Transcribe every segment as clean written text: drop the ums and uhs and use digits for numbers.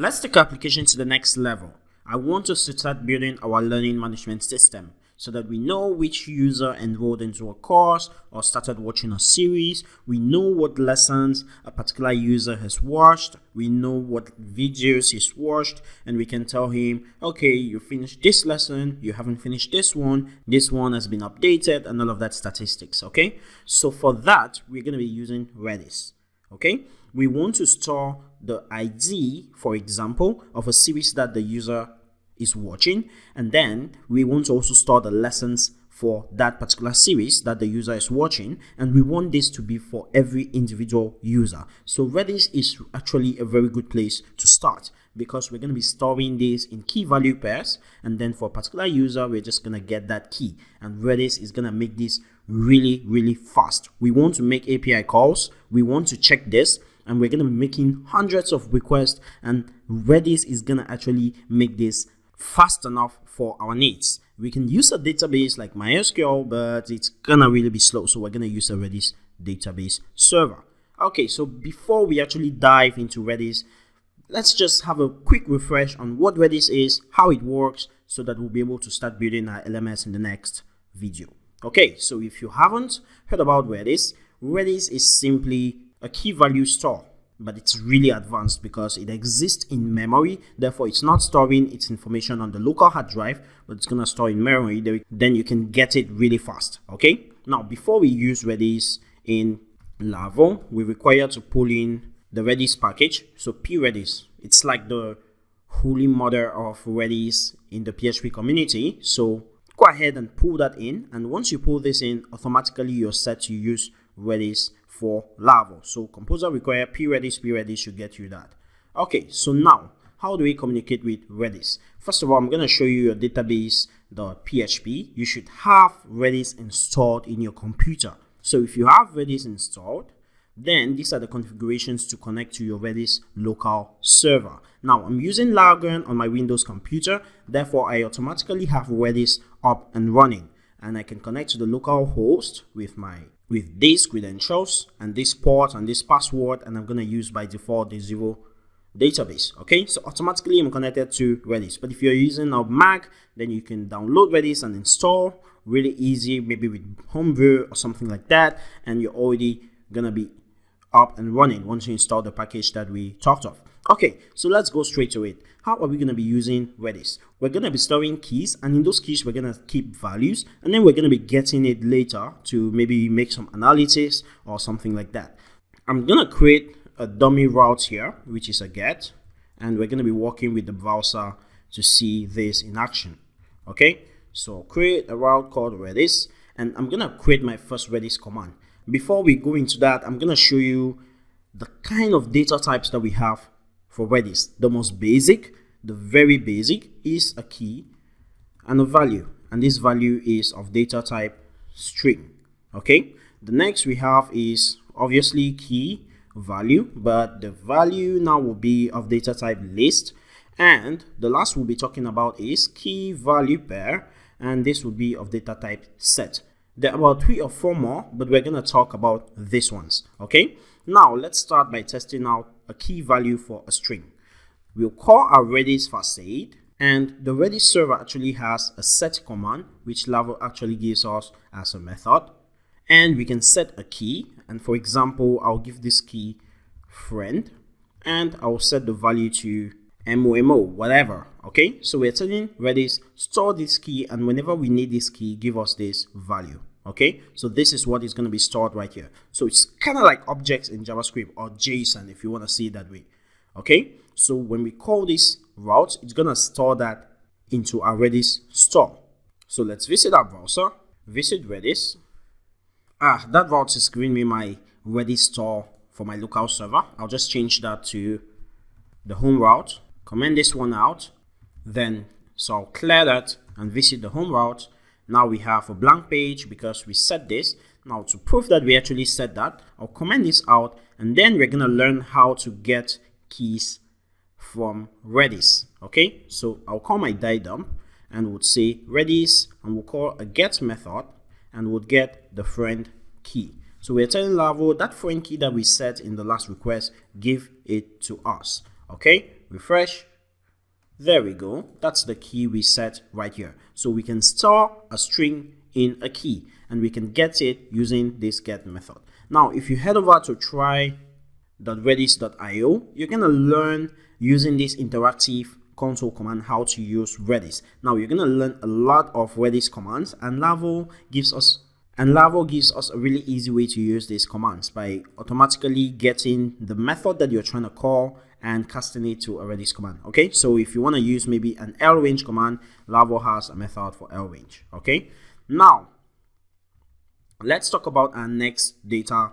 Let's take our application to the next level. I want us to start building our learning management system so that we know which user enrolled into a course or started watching a series. We know what lessons a particular user has watched. We know what videos he's watched, and we can tell him, okay, you finished this lesson, you haven't finished this one has been updated, and all of that statistics. Okay, so for that, we're going to be using redis. Okay, we want to store the ID, for example, of a series that the user is watching, and then we want to also store the lessons for that particular series that the user is watching, and we want this to be for every individual user. So redis is actually a very good place to start because we're going to be storing this in key value pairs, and then for a particular user we're just going to get that key, and redis is going to make this really fast. We want to make API calls, we want to check this, and we're going to be making hundreds of requests, and redis is going to actually make this fast enough for our needs. We can use a database like MySQL, but it's gonna really be slow, so we're gonna use a Redis database server. Okay, so before we actually dive into Redis, let's just have a quick refresh on what Redis is, how it works, so that we'll be able to start building our LMS in the next video. Okay, so if you haven't heard about Redis, Redis is simply a key value store, but it's really advanced because it exists in memory. Therefore, it's not storing its information on the local hard drive, but it's going to store in memory. Then you can get it really fast. Okay, now before we use Redis in Laravel, we require to pull in the Redis package. So predis, it's like the holy mother of Redis in the PHP community. So go ahead and pull that in, and once you pull this in, automatically you're set to use Redis for Laravel. So composer require predis should get you that. Okay, so now how do we communicate with Redis? First of all, I'm going to show you your database.php. You should have Redis installed in your computer. So if you have Redis installed, then these are the configurations to connect to your Redis local server. Now I'm using Laravel on my Windows computer, therefore I automatically have Redis up and running, and I can connect to the local host with these credentials and this port and this password, and I'm going to use by default the 0 database. Okay, so automatically I'm connected to Redis. But if you're using a Mac, then you can download Redis and install really easy, maybe with Homebrew or something like that, and you're already going to be up and running once you install the package that we talked of. Okay, so let's go straight to it. How are we going to be using Redis? We're going to be storing keys, and in those keys we're going to keep values, and then we're going to be getting it later to maybe make some analysis or something like that. I'm going to create a dummy route here, which is a get, and we're going to be working with the browser to see this in action. Okay, so create a route called Redis, and I'm going to create my first Redis command. Before we go into that, I'm going to show you the kind of data types that we have for Redis. The most basic, the very basic, is a key and a value, and this value is of data type string. Okay, the next we have is obviously key value, but the value now will be of data type list, and the last we'll be talking about is key value pair, and this will be of data type set. There are about 3 or 4 more, but we're going to talk about these ones. Okay, now let's start by testing out a key value for a string. We'll call our Redis facade, and the Redis server actually has a set command, which Laravel actually gives us as a method, and we can set a key. And for example, I'll give this key friend, and I'll set the value to MOMO, whatever. Okay, so we're telling Redis store this key, and whenever we need this key, give us this value. Okay, so this is what is going to be stored right here. So it's kind of like objects in JavaScript or JSON if you want to see it that way. Okay, so when we call this route, it's going to store that into our Redis store. So let's visit our browser, visit Redis. That route is giving me my Redis store for my local server. I'll just change that to the home route, comment this one out, then so I'll clear that and visit the home route. Now we have a blank page because we set this. Now to prove that we actually set that, I'll comment this out, and then we're going to learn how to get keys from Redis. Okay, so I'll call my die dump and would say Redis, and we'll call a get method, and we'll get the friend key. So we're telling Laravel that friend key that we set in the last request, give it to us. Okay, refresh. There we go. That's the key we set right here. So we can store a string in a key, and we can get it using this get method. Now, if you head over to try.redis.io, you're going to learn using this interactive console command how to use Redis. Now, you're going to learn a lot of Redis commands, and Laravel gives us a really easy way to use these commands by automatically getting the method that you're trying to call and casting it to a Redis command. Okay, so if you want to use maybe an lrange command, Laravel has a method for lrange. Okay, now let's talk about our next data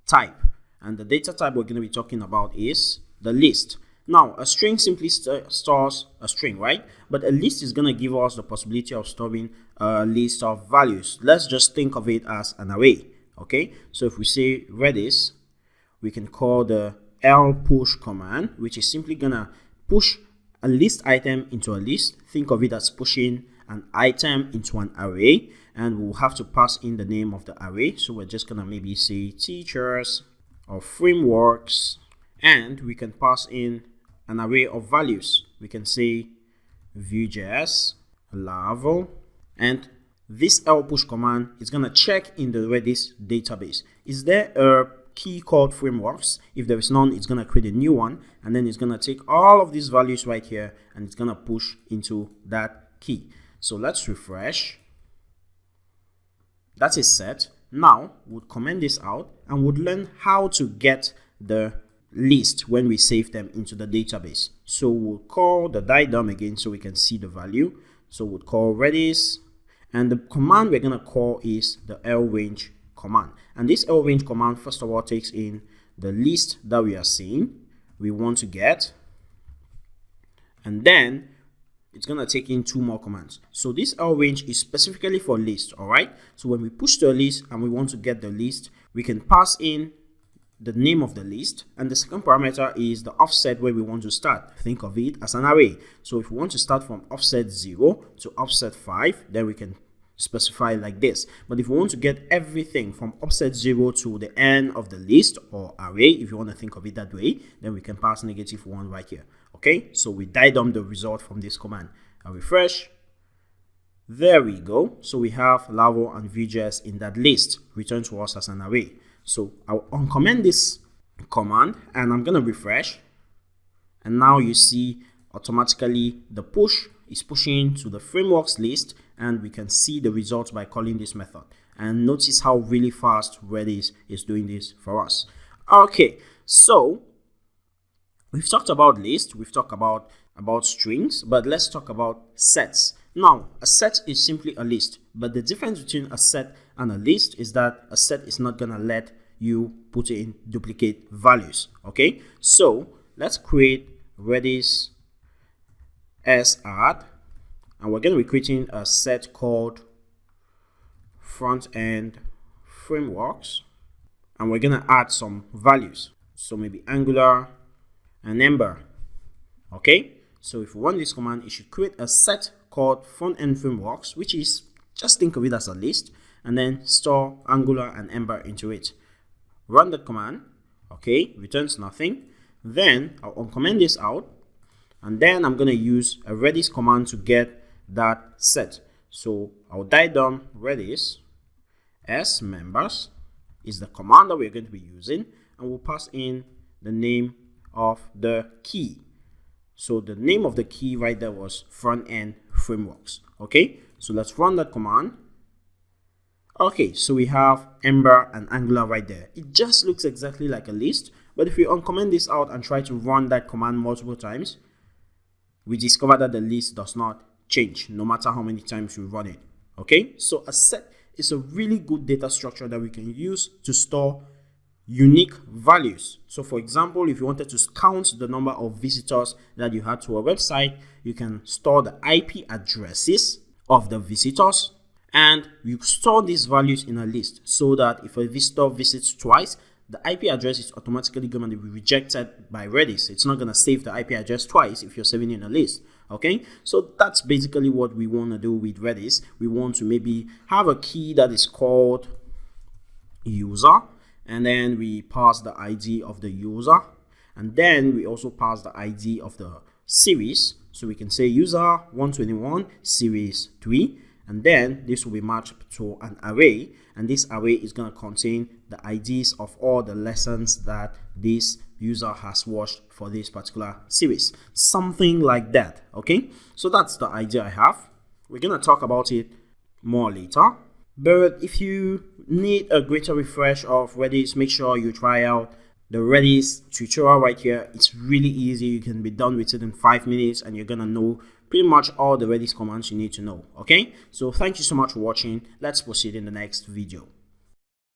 type, and the data type we're going to be talking about is the list. Now, a string simply stores a string, right? But a list is going to give us the possibility of storing a list of values. Let's just think of it as an array. Okay, so if we say Redis, we can call the lpush command, which is simply going to push a list item into a list. Think of it as pushing an item into an array, and we'll have to pass in the name of the array. So we're just going to maybe say teachers or frameworks, and we can pass in an array of values. We can say Vue.js, Laravel, and this lpush command is going to check in the Redis database. Is there a key called frameworks? If there is none, it's going to create a new one, and then it's going to take all of these values right here and it's going to push into that key. So let's refresh. That is set. Now we'll comment this out and we'll learn how to get the list when we save them into the database. So we'll call the DIDOM again so we can see the value. So we'll call Redis, and the command we're going to call is the lrange command. And this lrange command, first of all, takes in the list that we are seeing we want to get, and then it's going to take in two more commands. So this lrange is specifically for list. All right, so when we push to a list and we want to get the list, we can pass in the name of the list, and the second parameter is the offset where we want to start. Think of it as an array. So if we want to start from offset 0 to offset 5, then we can specify like this. But if we want to get everything from offset 0 to the end of the list or array, if you want to think of it that way, then we can pass -1 right here. Okay, so we DIDOM the result from this command. I refresh. There we go. So we have Laravel and Vue.js in that list returned to us as an array. So I'll uncomment this command and I'm going to refresh, and now you see automatically the push is pushing to the frameworks list, and we can see the results by calling this method. And notice how really fast Redis is doing this for us. Okay, so we've talked about lists, we've talked about strings, but let's talk about sets. Now, a set is simply a list, but the difference between a set and a list is that a set is not gonna let you put in duplicate values. Okay, so let's create Redis add, and we're gonna be creating a set called front-end frameworks, and we're gonna add some values. So maybe Angular and Ember. Okay, so if we run this command, it should create a set called front-end frameworks, which is, just think of it as a list, and then store Angular and Ember into it. Run the command. Okay, returns nothing. Then I'll uncomment this out, and then I'm going to use a Redis command to get that set. So I'll DIDOM Redis as members is the command that we're going to be using, and we'll pass in the name of the key. So the name of the key right there was front-end frameworks. Okay, so let's run that command. Okay, so we have Ember and Angular right there. It just looks exactly like a list, but if we uncomment this out and try to run that command multiple times, we discover that the list does not change no matter how many times we run it. Okay, so a set is a really good data structure that we can use to store unique values. So for example, if you wanted to count the number of visitors that you had to a website, you can store the IP addresses of the visitors, and you store these values in a list so that if a visitor visits twice, the IP address is automatically going to be rejected by Redis. It's not going to save the IP address twice if you're saving in a list. Okay, so that's basically what we want to do with Redis. We want to maybe have a key that is called user, and then we pass the ID of the user, And then we also pass the ID of the series. So we can say user 121 series 3, and then this will be matched to an array, and this array is going to contain the IDs of all the lessons that this user has watched for this particular series, something like that. Okay, so that's the idea I have. We're going to talk about it more later, but if you need a greater refresh of Redis, make sure you try out the Redis tutorial right here. It's really easy. You can be done with it in 5 minutes, and you're gonna know pretty much all the Redis commands you need to know. Okay, so thank you so much for watching. Let's proceed in the next video.